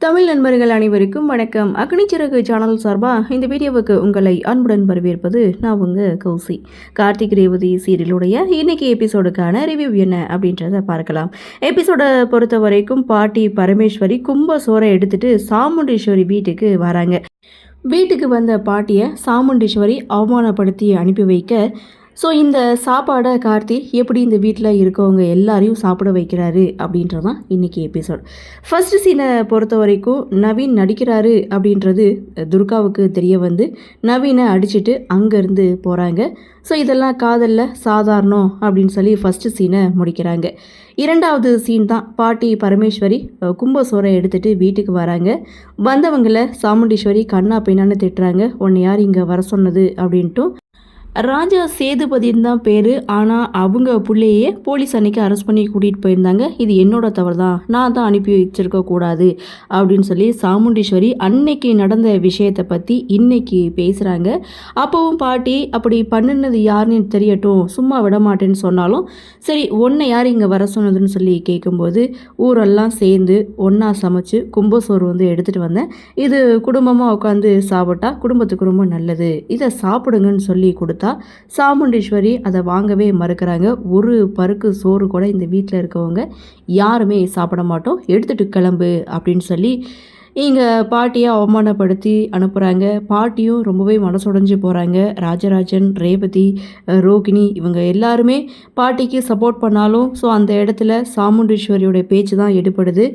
தமிழ் நண்பர்கள் அனைவருக்கும் வணக்கம். அக்னிச்சிறகு சேனல் சார்பாக இந்த வீடியோவுக்கு உங்களை அன்புடன் வரவேற்பது நான் உங்கள் கௌசி. கார்த்திக் ரேவதி சீரியலுடைய இன்னைக்கு எபிசோடுக்கான ரிவ்யூ என்ன அப்படின்றத பார்க்கலாம். எபிசோடை பொறுத்த வரைக்கும் பாட்டி பரமேஸ்வரி கும்ப சோறை எடுத்துட்டு சாமுண்டீஸ்வரி வீட்டுக்கு வராங்க. வீட்டுக்கு வந்த பாட்டியை சாமுண்டீஸ்வரி அவமானப்படுத்தி அனுப்பி வைக்க, ஸோ இந்த சாப்பாடை கார்த்தி எப்படி இந்த வீட்டில் இருக்கவங்க எல்லாரையும் சாப்பிட வைக்கிறாரு அப்படின்றது தான் இன்றைக்கி எபிசோட். ஃபர்ஸ்ட் சீனை பொறுத்த வரைக்கும் நவீன் நடிக்கிறாரு அப்படின்றது துர்காவுக்கு தெரிய வந்து நவீனை அடிச்சுட்டு அங்கேருந்து போகிறாங்க. ஸோ இதெல்லாம் காதலில் சாதாரணம் அப்படின்னு சொல்லி ஃபஸ்ட்டு சீனை முடிக்கிறாங்க. இரண்டாவது சீன் தான் பாட்டி பரமேஸ்வரி கும்பசோரை எடுத்துகிட்டு வீட்டுக்கு வராங்க. வந்தவங்களை சாமுண்டீஸ்வரி கண்ணா பின்னான்னு திட்டுறாங்க. உன்னை யார் இங்கே வர சொன்னது அப்படின்ட்டும். ராஜா சேதுபதினு தான் பேர், ஆனால் அவங்க பிள்ளையே போலீஸ் அன்னைக்கு அரெஸ்ட் பண்ணி கூட்டிகிட்டு போயிருந்தாங்க. இது என்னோட தவறு தான், நான் தான் அனுப்பி வச்சிருக்க கூடாது அப்படின்னு சொல்லி சாமுண்டீஸ்வரி அன்னைக்கு நடந்த விஷயத்தை பற்றி இன்னைக்கு பேசுகிறாங்க. அப்போவும் பாட்டி அப்படி பண்ணினது யாருன்னு தெரியட்டும், சும்மா விட மாட்டேன்னு சொன்னாலும் சரி ஒன்றை யார் இங்கே வர சொன்னதுன்னு சொல்லி கேட்கும்போது ஊரெல்லாம் சேர்ந்து ஒன்றா சமைச்சு கும்பசோறு வந்து எடுத்துகிட்டு வந்தேன். இது குடும்பமாக உட்காந்து சாப்பிட்டா குடும்பத்துக்கு ரொம்ப நல்லது, இதை சாப்பிடுங்கன்னு சொல்லி கொடுத்தா சாமுண்டீஸ்வரி அதை வாங்கவே மறுக்கிறாங்க. ஒரு பருக்கு சோறு கூட இந்த வீட்டில் இருக்கவங்க யாருமே சாப்பிட மாட்டோம், எடுத்துகிட்டு கிளம்பு அப்படின்னு சொல்லி இங்கே பாட்டியை அவமானப்படுத்தி அனுப்புகிறாங்க. பாட்டியும் ரொம்பவே மனசுடைஞ்சு போகிறாங்க. ராஜராஜன், ரேவதி, ரோகிணி இவங்க எல்லாருமே பாட்டிக்கு சப்போர்ட் பண்ணாலும் ஸோ அந்த இடத்துல சாமுண்டீஸ்வரியோட பேச்சு தான் எடுப்படுது.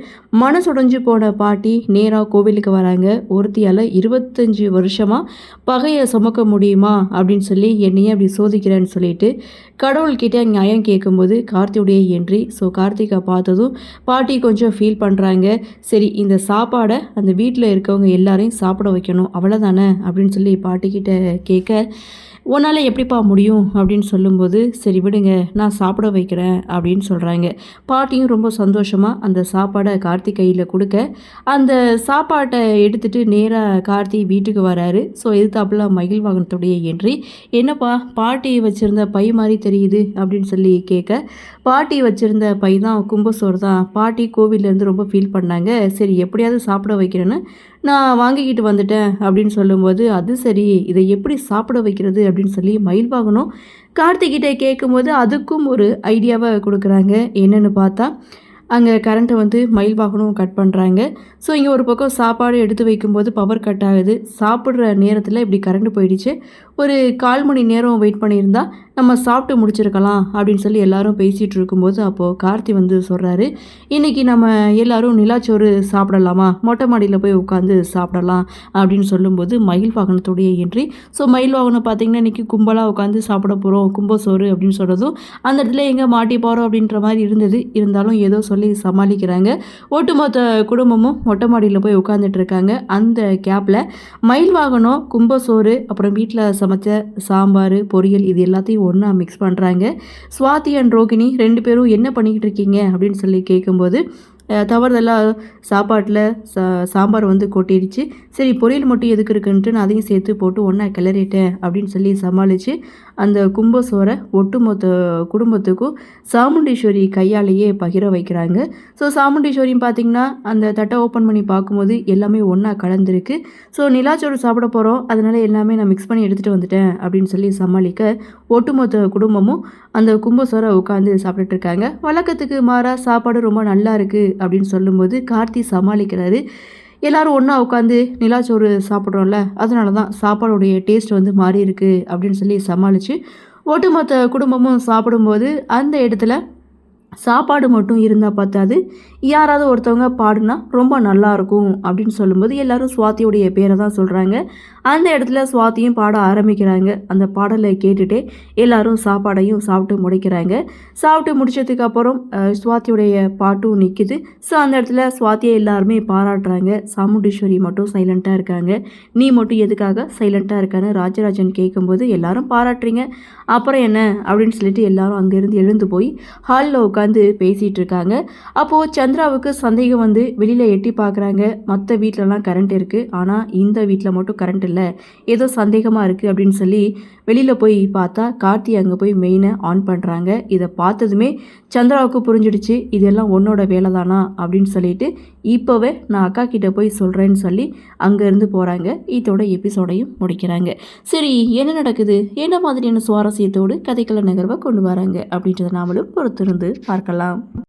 மனசுடைஞ்சு போன பாட்டி நேராக கோவிலுக்கு வராங்க. ஒருத்தியால் 25 வருஷமாக பகையை சுமக்க முடியுமா அப்படின்னு சொல்லி என்னையே அப்படி சோதிக்கிறேன்னு சொல்லிட்டு கடவுள்கிட்ட நியாயம் கேட்கும்போது கார்த்தியுடைய என்ட்ரி. ஸோ கார்த்திகை பார்த்ததும் பாட்டி கொஞ்சம் ஃபீல் பண்ணுறாங்க. சரி இந்த சாப்பாடை அந்த வீட்டில் இருக்கவங்க எல்லாரையும் சாப்பிட வைக்கணும் அவ்வளோதானே அப்படின்னு சொல்லி பாட்டிக்கிட்ட கேட்க, உன்னால் எப்படிப்பா முடியும் அப்படின்னு சொல்லும்போது சரி விடுங்க நான் சாப்பிட வைக்கிறேன் அப்படின்னு சொல்கிறாங்க. பாட்டியும் ரொம்ப சந்தோஷமாக அந்த சாப்பாடை கார்த்திக் கையில் கொடுக்க அந்த சாப்பாட்டை எடுத்துகிட்டு நேராக கார்த்தி வீட்டுக்கு வராரு. ஸோ எதிர்த்தாப்புல மயில் வாகனத்துடைய என்ட்ரி. என்னப்பா பாட்டி வச்சுருந்த பை மாதிரி தெரியுது அப்படின்னு சொல்லி கேட்க, பாட்டி வச்சுருந்த பை தான் கும்பசோறு தான். பாட்டி கோவிலேருந்து ரொம்ப ஃபீல் பண்ணாங்க, சரி எப்படியாவது சாப்பிட வைக்கிறேன்னு நான் வாங்கிக்கிட்டு வந்துட்டேன் அப்படின்னு சொல்லும்போது அது சரி இதை எப்படி சாப்பிட வைக்கிறது அப்படின்னு சொல்லி மயில் வாகனம் கார்த்திகிட்ட கேட்கும்போது அதுக்கும் ஒரு ஐடியாவை கொடுக்குறாங்க. என்னென்னு பார்த்தா அங்கே கரண்ட்டை வந்து மயில் வாகனம் கட் பண்ணுறாங்க. ஸோ இங்கே ஒரு பக்கம் சாப்பாடு எடுத்து வைக்கும்போது பவர் கட் ஆகுது. சாப்பிட்ற நேரத்தில் இப்படி கரண்ட் போயிடுச்சு. ஒரு 1/4 மணி நேரம் வெயிட் பண்ணியிருந்தா நம்ம சாப்பிட்டு முடிச்சிருக்கலாம் அப்படின்னு சொல்லி எல்லாரும் பேசிகிட்டு இருக்கும்போது அப்போது கார்த்தி வந்து சொல்கிறாரு, இன்றைக்கி நம்ம எல்லோரும் நிலாச்சோறு சாப்பிடலாமா, மொட்டை மாடியில் போய் உட்காந்து சாப்பிடலாம் அப்படின்னு சொல்லும்போது மயில் வாகனத்துடைய என்ட்ரி. ஸோ மயில் வாகனம் பார்த்திங்கன்னா இன்றைக்கி கும்பலாக உட்காந்து சாப்பிட போகிறோம் கும்பசோறு அப்படின்னு சொல்கிறதும் அந்த இடத்துல எங்கே மாட்டி போகிறோம் அப்படின்ற மாதிரி இருந்தது. இருந்தாலும் ஏதோ சொல்லி சமாளிக்கிறாங்க. ஒட்டுமொத்த குடும்பமும் மொட்டை மாடியில் போய் உட்காந்துட்டு இருக்காங்க. அந்த கேப்பில் மயில் வாகனம் கும்பசோறு அப்புறம் வீட்டில் சமைச்ச சாம்பார் பொரியல் இது எல்லாத்தையும் ஒன்றா மிக்ஸ் பண்ணுறாங்க. ஸ்வாதி அண்ட் ரோகிணி 2 பேரும் என்ன பண்ணிக்கிட்டு இருக்கீங்க அப்படின்னு சொல்லி கேட்கும்போது தவறுதெல்லாம் சாப்பாட்டில் சாம்பார் வந்து கொட்டிடுச்சு, சரி பொரியல் மட்டும் எதுக்கு இருக்குன்ட்டு நான் அதையும் சேர்த்து போட்டு ஒன்றா கிளறிட்டேன் அப்படின்னு சொல்லி சமாளித்து அந்த கும்பசோரை ஒட்டுமொத்த குடும்பத்துக்கும் சாமுண்டீஸ்வரி கையாலேயே பகிர வைக்கிறாங்க. ஸோ சாமுண்டீஸ்வரியும் பார்த்திங்கன்னா அந்த தட்டை ஓப்பன் பண்ணி பார்க்கும்போது எல்லாமே ஒன்றா கலந்துருக்கு. ஸோ நிலாச்சோறு சாப்பிட போகிறோம் அதனால் எல்லாமே நான் மிக்ஸ் பண்ணி எடுத்துகிட்டு வந்துட்டேன் அப்படின்னு சொல்லி சமாளிக்க ஒட்டுமொத்த குடும்பமும் அந்த கும்பசோரை உட்காந்து சாப்பிட்டுட்ருக்காங்க. வழக்கத்துக்கு மாறாக சாப்பாடு ரொம்ப நல்லா இருக்குது அப்படின்னு சொல்லும்போது கார்த்தி சமாளிக்கிறாரு. எல்லோரும் ஒன்றா உட்காந்து நிலாச்சோறு சாப்பிட்றோம்ல அதனால தான் சாப்பாடுடைய டேஸ்ட் வந்து மாறி இருக்குது அப்படின்னு சொல்லி சமாளித்து ஒட்டுமொத்த குடும்பமும் சாப்பிடும்போது அந்த இடத்துல சாப்பாடு மட்டும் இருந்தால் பார்த்தாது, யாராவது ஒருத்தவங்க பாடுனா ரொம்ப நல்லாயிருக்கும் அப்படின்னு சொல்லும்போது எல்லோரும் சுவாதியோடைய பேரை தான் சொல்கிறாங்க. அந்த இடத்துல சுவாதியும் பாட ஆரம்பிக்கிறாங்க. அந்த பாடலை கேட்டுகிட்டே எல்லோரும் சாப்பாடையும் சாப்பிட்டு முடிக்கிறாங்க. சாப்பிட்டு முடிச்சதுக்கு அப்புறம் சுவாதியோடைய பாட்டும் நிற்கிது. ஸோ அந்த இடத்துல சுவாதியை எல்லாருமே பாராட்டுறாங்க. சாமுண்டீஸ்வரி மட்டும் சைலண்ட்டாக இருக்காங்க. நீ மட்டும் எதுக்காக சைலண்ட்டாக இருக்கான்னு ராஜராஜன் கேட்கும்போது எல்லாரும் பாராட்டுறீங்க, அப்புறம் என்ன அப்படின்னு சொல்லிட்டு எல்லாரும் அங்கேருந்து எழுந்து போய் ஹாலில் உட்காந்து பேசிகிட்டு இருக்காங்க. அப்போது சந்திராவுக்கு சந்தேகம் வந்து வெளியில் எட்டி பார்க்குறாங்க. மற்ற வீட்டிலலாம் கரண்ட் இருக்குது, ஆனால் இந்த வீட்டில் மட்டும் கரண்ட் இல்லை, ஏதோ சந்தேகமாக இருக்குது அப்படின்னு சொல்லி வெளியில் போய் பார்த்தா கார்த்தி அங்கே போய் மெயினை ஆன் பண்ணுறாங்க. இதை பார்த்ததுமே சந்திராவுக்கு புரிஞ்சிடுச்சு, இதெல்லாம் உன்னோட வேலை தானா அப்படின்னு சொல்லிட்டு இப்போவே நான் அக்கா கிட்டே போய் சொல்கிறேன்னு சொல்லி அங்கேருந்து போகிறாங்க. இதோட எபிசோடையும் முடிக்கிறாங்க. சரி, என்ன நடக்குது, என்ன மாதிரியான சுவாரஸ்யத்தோடு கதைக்கள நகர்வை கொண்டு வராங்க அப்படின்றத நாமளும் பொறுத்திருந்து பார்க்கலாம்.